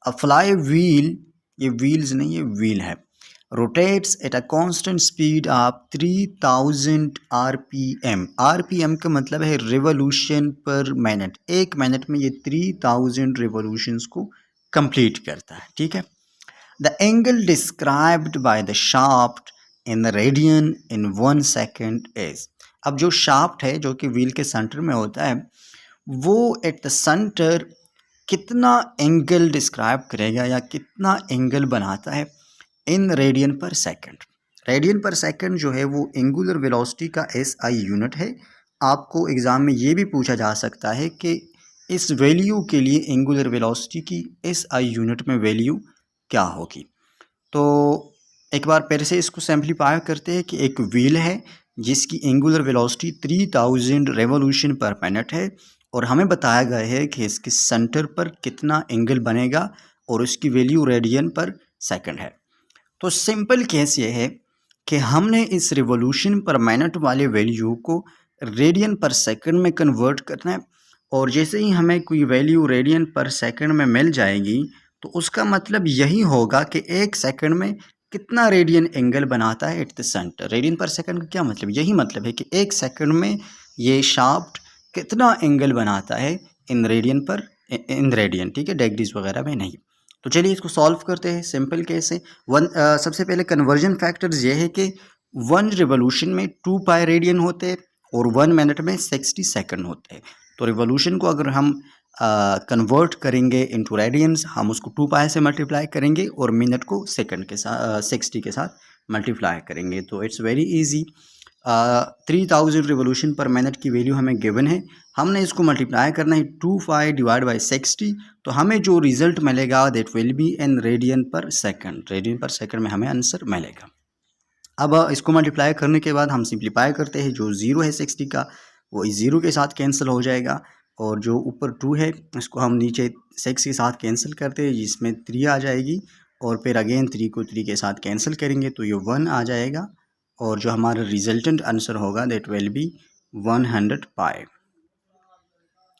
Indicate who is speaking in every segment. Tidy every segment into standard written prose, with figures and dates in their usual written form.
Speaker 1: अ fly wheel, ये wheels नहीं ये व्हील है, rotates at a constant speed of 3000 RPM. RPM का मतलब है रिवोल्यूशन पर मिनट, एक मिनट में ये 3000 रिवोल्यूशंस को कंप्लीट करता है, ठीक है। The angle described by the shaft in the radian in 1 second is. अब जो शाफ्ट है जो कि व्हील के सेंटर में होता है, वो एट द सेंटर कितना एंगल डिस्क्राइब करेगा या कितना एंगल बनाता है इन रेडियन पर सेकंड। रेडियन पर सेकंड जो है वो एंगुलर वेलोसिटी का एसआई यूनिट है। आपको एग्ज़ाम में ये भी पूछा जा सकता है कि इस वैल्यू के लिए एंगुलर वेलोसिटी की एसआई यूनिट में वैल्यू क्या होगी। तो एक बार फिर से इसको सिंप्लीफाई करते हैं कि एक व्हील है जिसकी एंगुलर वेलोसिटी 3000 रेवोल्यूशन पर मिनट है और हमें बताया गया है कि इसके सेंटर पर कितना एंगल बनेगा और उसकी वैल्यू रेडियन पर सेकंड है। तो सिंपल केस ये है कि हमने इस रिवॉल्यूशन पर मिनट वाले वैल्यू को रेडियन पर सेकंड में कन्वर्ट करना है और जैसे ही हमें कोई वैल्यू रेडियन पर सेकंड में मिल जाएगी तो उसका मतलब यही होगा कि एक सेकंड में कितना रेडियन एंगल बनाता है एट द सेंटर। रेडियन पर सेकंड का क्या मतलब, यही मतलब है कि एक सेकंड में ये शाफ्ट कितना एंगल बनाता है इन रेडियन पर, इन रेडियन, ठीक है, डिग्रीज वगैरह में नहीं। तो चलिए इसको सॉल्व करते हैं। सिंपल केस है। सबसे पहले कन्वर्जन फैक्टर्स ये है कि 1 रिवोल्यूशन में 2 पाई रेडियन होते हैं और 1 मिनट में 60 सेकंड होते हैं। तो रिवोल्यूशन को अगर हम कन्वर्ट करेंगे इनटू रेडियंस, हम उसको 2 पाई से मल्टीप्लाई करेंगे और मिनट को सेकंड के साथ 60 के साथ मल्टीप्लाई करेंगे। तो it's very easy. 3000 revolution per minute की वैल्यू हमें गिवन है, हमने इसको मल्टीप्लाई करना है 25 डिवाइड बाई 60। तो हमें जो रिजल्ट मिलेगा that will be in radian पर सेकंड। रेडियन पर सेकंड में हमें आंसर मिलेगा। अब इसको मल्टीप्लाई करने के बाद हम सिंप्लीफाई करते हैं, जो ज़ीरो है 60 का वो इस ज़ीरो के साथ कैंसिल हो जाएगा और जो ऊपर 2 है इसको हम नीचे 6 के साथ कैंसिल करते हैं जिसमें 3 आ जाएगी और फिर अगेन 3 को 3 के साथ कैंसिल करेंगे तो ये 1 आ जाएगा और जो हमारा रिजल्टेंट आंसर होगा दैट विल बी 100 पाई।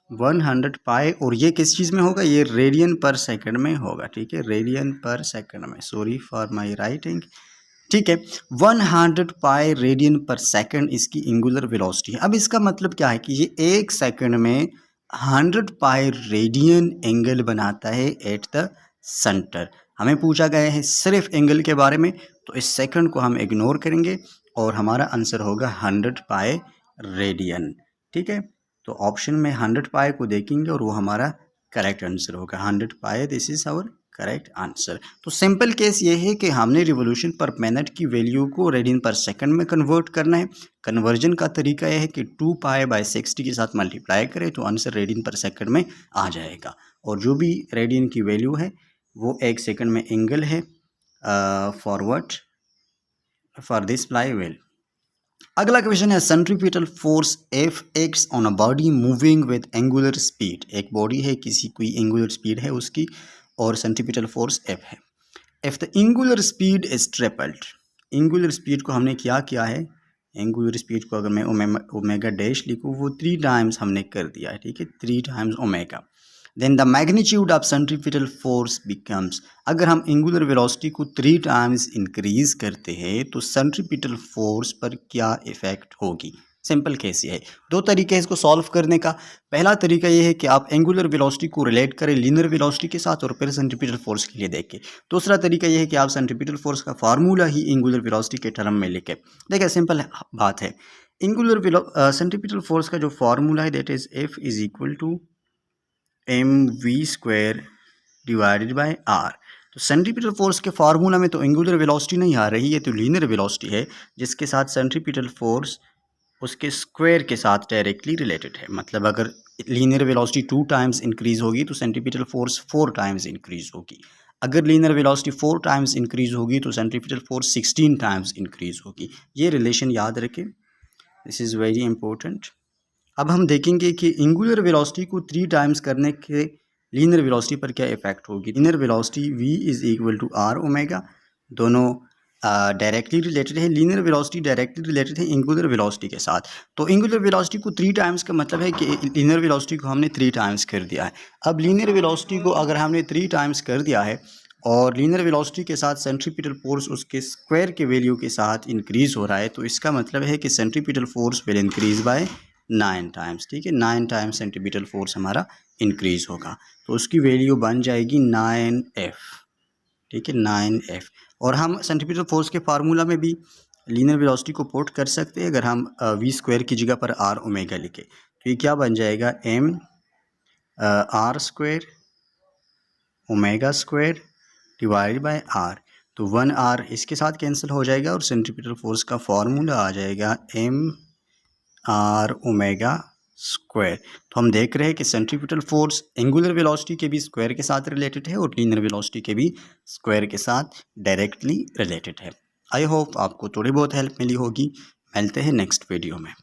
Speaker 1: 100 पाई और ये किस चीज़ में होगा, ये रेडियन पर सेकंड में होगा, ठीक है, रेडियन पर सेकंड में, सॉरी फॉर माय राइटिंग, ठीक है। 100 पाई रेडियन पर सेकंड इसकी एंगुलर वेलोसिटी है। अब इसका मतलब क्या है कि ये एक सेकंड में 100 पाई रेडियन एंगल बनाता है एट द सेंटर। हमें पूछा गया है सिर्फ एंगल के बारे में, तो इस सेकंड को हम इग्नोर करेंगे और हमारा आंसर होगा 100 पाई रेडियन, ठीक है। तो ऑप्शन में 100 पाई को देखेंगे और वो हमारा करेक्ट आंसर होगा 100 पाई। This is our correct answer. तो सिंपल केस ये है कि हमने रिवोल्यूशन पर मिनट की वैल्यू को रेडियन पर सेकंड में कन्वर्ट करना है। कन्वर्जन का तरीका यह है कि 2 पाई बाई 60 के साथ मल्टीप्लाई करें तो आंसर रेडियन पर सेकंड में आ जाएगा और जो भी रेडियन की वैल्यू है वो एक सेकंड में एंगल है forward for this fly wheel. अगला क्वेश्चन है centripetal force F x on a body moving with angular speed. एक बॉडी है, किसी कोई एंगुलर स्पीड है उसकी और सेंट्रीपिटल फोर्स एफ है। If the angular speed is tripled, angular speed को हमने क्या किया है, एंगुलर स्पीड को अगर मैं ओमेगा डैश लिखूँ वो 3 टाइम्स हमने कर दिया है, ठीक है, 3 times omega. Then the magnitude of centripetal force becomes, अगर हम एंगुलर वेलोसिटी को 3 टाइम्स इंक्रीज करते हैं तो सेंट्रीपिटल फोर्स पर क्या इफेक्ट होगी। सिंपल केस ये है। दो तरीके हैं इसको सॉल्व करने का। पहला तरीका ये है कि आप एंगुलर वेलोसिटी को रिलेट करें लीनियर वेलोसिटी के साथ और फिर सेंट्रीपिटल फोर्स के लिए देखें। दूसरा तरीका ये है कि आप सेंट्रीपिटल फोर्स का फार्मूला ही एंगुलर वेलोसिटी के टर्म में लिखें। देखिए सिंपल बात है, एंगुलर सेंट्रीपिटल फोर्स का जो फार्मूला है that is F is equal to mv² divided by R. तो सेंट्रीपिटल फोर्स के फार्मूला में तो एंगुलर वेलोसिटी नहीं आ रही है, तो लीनियर वेलोसिटी है जिसके साथ सेंट्रीपिटल फोर्स उसके स्क्वायर के साथ डायरेक्टली रिलेटेड है। मतलब अगर लीनियर वेलोसिटी 2 टाइम्स इंक्रीज होगी तो सेंट्रीपिटल फोर्स 4 टाइम्स इंक्रीज होगी। अगर लीनियर वेलोसिटी 4 टाइम्स इंक्रीज होगी तो सेंट्रीपिटल फोर्स 16 टाइम्स इंक्रीज होगी। ये रिलेशन याद रखें, दिस इज़ वेरी इंपॉर्टेंट। अब हम देखेंगे कि एंगुलर वेलोसिटी को 3 टाइम्स करने के लीनियर वेलोसिटी पर क्या इफेक्ट होगी। Linear velocity v is equal to R omega, दोनों डायरेक्टली रिलेटेड है, लीनियर वेलोसिटी डायरेक्टली रिलेटेड है एंगुलर वेलोसिटी के साथ। तो एंगुलर वेलोसिटी को 3 टाइम्स का मतलब है कि लीनियर वेलोसिटी को हमने 3 टाइम्स कर दिया है। अब लीनियर वेलोसिटी को अगर हमने 3 टाइम्स कर दिया है और लीनियर वेलोसिटी के साथ सेंट्रीपिटल फोर्स उसके स्क्वायर के वैल्यू के साथ इंक्रीज़ हो रहा है, तो इसका मतलब है कि centripetal force will increase by 9 times. ठीक है, 9 टाइम्स सेंट्रीपिटल फोर्स हमारा इंक्रीज़ होगा, तो उसकी वैल्यू बन जाएगी 9F। ठीक है, 9F। और हम सेंट्रीपिटल फोर्स के फार्मूला में भी लीनियर वेलोसिटी को पुट कर सकते हैं। अगर हम वी स्क्वायर की जगह पर आर ओमेगा लिखे तो ये क्या बन जाएगा, M R square omega square divide by R. तो 1R इसके साथ कैंसिल हो जाएगा और सेंट्रीपिटल फोर्स का फार्मूला आ जाएगा एम आर ओमेगा स्क्वायर। तो हम देख रहे हैं कि सेंट्रीपिटल फोर्स एंगुलर वेलोसिटी के भी स्क्वायर के साथ रिलेटेड है और लीनियर वेलोसिटी के भी स्क्वायर के साथ डायरेक्टली रिलेटेड है। आई होप आपको थोड़ी बहुत हेल्प मिली होगी। मिलते हैं नेक्स्ट वीडियो में।